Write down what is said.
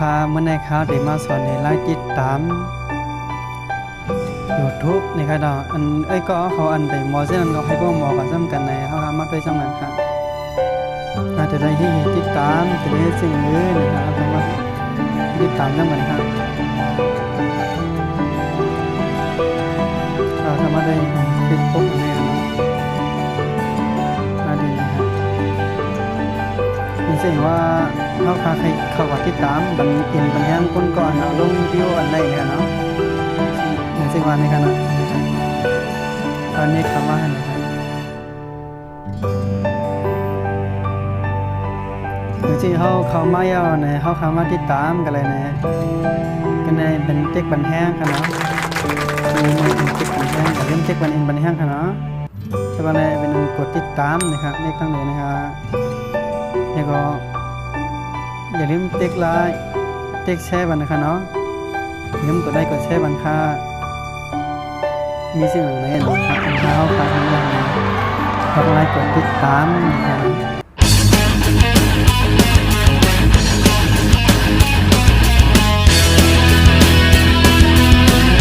คาเมื่อในข่าวได้มาสอนให้ไลค์ติดตาม YouTube นี่ค่ะดอกอันก็เขาอันไปหมอเส้นก็ให้พวกหมอก็ซ้ำกันในเฮามาด้วยซ้ำกันค่ะอาจจะได้ที่ติดตามจะได้สิ่งอื่นนะครับสามารถติดตามซ้ำกันค่ะสามารถได้ติดปุ๊บนี่นะดีนะครับมีสิ่งว่าเขาคาใครเขาก็ติดตามบันอินบันแฮมคนก่อนเอาลงวิดีโออันใดเนี่ยเนาะในสิ่งว่าในขณะตอนนี้คำว่านะครับคือที่เขามาเยาในเขาคำว่าติดตามกันเลยนะกันในเป็นเจ๊กบันแห้งกันเนาะมีเจ๊กบันแห้งกับเล่นเจ๊กบันอินบันแห้งกันเนาะแต่ว่าในเป็นกดติดตามนะครับในตั้งเลยนะครับแล้วก็อย่าลืมเจ๊กไลค์เจ๊กแชร์บันนะครับเนาะอย่าลืมกดไลค์กดแชร์บันค่ะมีสิ่งหนึ่งในนะครับเขาคาทำงานเขาไลค์กดติดตามนะครับ